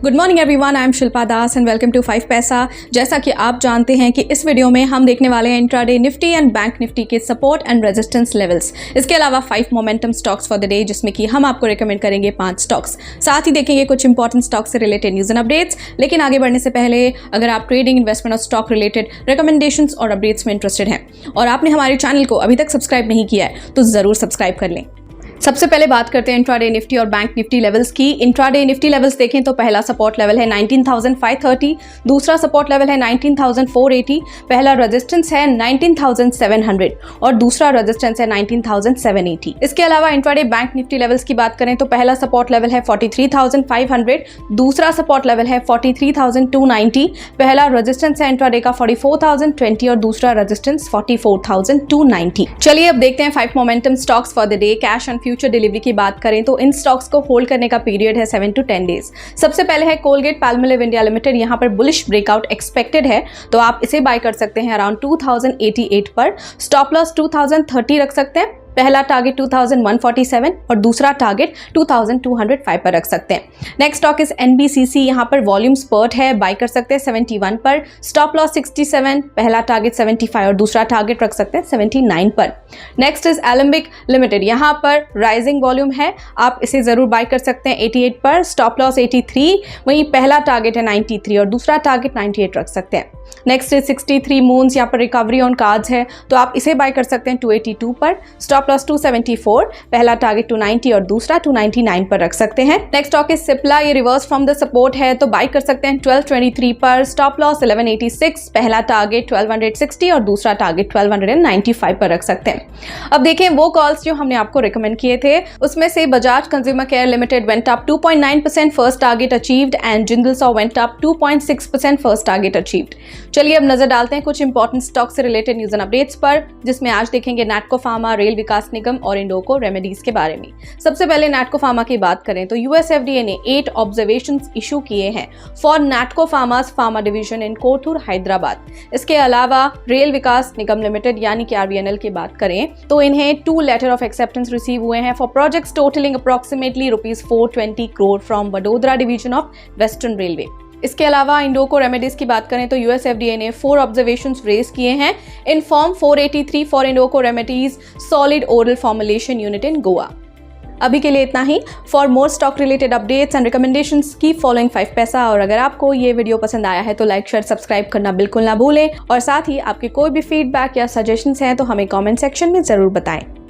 Good morning everyone, I am Shilpa Das and welcome to 5 Paisa. जैसा कि आप जानते हैं कि इस वीडियो में हम देखने वाले हैं intraday Nifty and bank Nifty के सपोर्ट एंड रेजिस्टेंस लेवल्स। इसके अलावा 5 momentum stocks for the day, जिसमें कि हम आपको रिकमेंड करेंगे 5 स्टॉक्स। साथ ही देखेंगे कुछ इंपॉर्टेंट स्टॉक्स से रिलेटेड न्यूज एंड अपडेट्स। लेकिन आगे बढ़ने से पहले अगर आप ट्रेडिंग, इन्वेस्टमेंट और स्टॉक रिलेटेड रिकमेंडेशंस और अपडेट्स में इंटरेस्टेड हैं और आपने हमारे चैनल को अभी तक सब्सक्राइब नहीं किया है तो जरूर सब्सक्राइब कर लें। सबसे पहले बात करते हैं इंट्राडे निफ्टी और बैंक निफ्टी लेवल्स की। इंट्राडे निफ्टी लेवल्स देखें तो पहला सपोर्ट लेवल है 19,530, दूसरा सपोर्ट लेवल है 19,480, पहला रेजिस्टेंस है 19,700 और दूसरा रेजिस्टेंस है 19,780। इसके अलावा इंट्राडे बैंक निफ्टी लेवल्स की बात करें तो पहला सपोर्ट लेवल है 43,500, दूसरा सपोर्ट लेवल है 43,290, पहला रेजिस्टेंस है इंट्राडे का 44,020 और दूसरा रेजिस्टेंस 44,290। चलिए अब देखते हैं 5 momentum stocks for the day. Cash and future delivery की बात करें तो इन स्टॉक्स को होल्ड करने का पीरियड है 7 to 10 डेज। सबसे पहले है कोलगेट पैल्मोलिव इंडिया लिमिटेड। यहां पर बुलिश ब्रेकआउट एक्सपेक्टेड है तो आप इसे बाय कर सकते हैं अराउंड 2088 पर। स्टॉप लॉस 2030 रख सकते हैं। पहला टारगेट 2147 और दूसरा टारगेट 2205 पर रख सकते हैं। Next stock is NBCC. यहां पर वॉल्यूम स्पर्ट है, बाय कर सकते हैं 71 पर। स्टॉप लॉस 67, पहला टारगेट 75 और दूसरा टारगेट रख सकते हैं 79 पर। Next is Alembic limited. यहां पर राइजिंग वॉल्यूम है, आप इसे जरूर बाय कर सकते हैं 88 पर। स्टॉप लॉस 83, वहीं पहला टारगेट है 93 और दूसरा टारगेट 98 रख सकते हैं। Next is 63 moons. यहाँ पर रिकवरी ऑन कार्ड्स है तो आप इसे बाय कर सकते हैं 282 पर। स्टॉप लॉस 274, पहला टारगेट 290 और दूसरा 299 पर रख सकते हैं। Next stock is Cipla. ये रिवर्स फ्रॉम द सपोर्ट है तो बाय कर सकते हैं 1223 पर। स्टॉप लॉस 1186, पहला टारगेट 1260 और दूसरा टारगेट 1295 पर रख सकते हैं। अब देखें वो कॉल्स जो हमने आपको रिकमेंड किए थे, उसमें से Bajaj consumer care limited went up 2.9%, first target achieved, and Jindal saw went up 2.6%, first target achieved. चलिए अब नजर डालते हैं कुछ इंपॉर्टेंट स्टॉक से रिलेटेड न्यूज एंड अपडेट्स पर, जिसमें आज देखेंगे नैटको फार्मा, रेल विकास निगम और इंडोको रेमेडीज के बारे में। सबसे पहले नैटको फार्मा की बात करें तो यूएस एफडीए ने 8 ऑब्जर्वेशंस इशू किए हैं फॉर नैटको फार्मास pharma division in Kothur, Hyderabad. इसके अलावा रेल विकास निगम लिमिटेड यानी कि आरवीएनएल की बात करें तो इन्हें 2 लेटर ऑफ एक्सेप्टेंस रिसीव हुए हैं for projects totalling approximately ₹420 crore from Vadodara division of western railway. इसके अलावा इंडोको रेमेडीज की बात करें तो यूएस एफडीए ने 4 ऑब्जर्वेशंस रेज किए हैं in form 483 for Indoco remedies solid oral formulation unit in Goa. अभी के लिए इतना ही। For more stock related updates and recommendations keep following 5 Paisa. और अगर आपको ये वीडियो पसंद आया है तो लाइक, शेयर, सब्सक्राइब करना बिल्कुल ना भूलें और साथ ही आपके कोई भी फीडबैक या सजेशंस हैं तो हमें कमेंट सेक्शन में जरूर बताएं।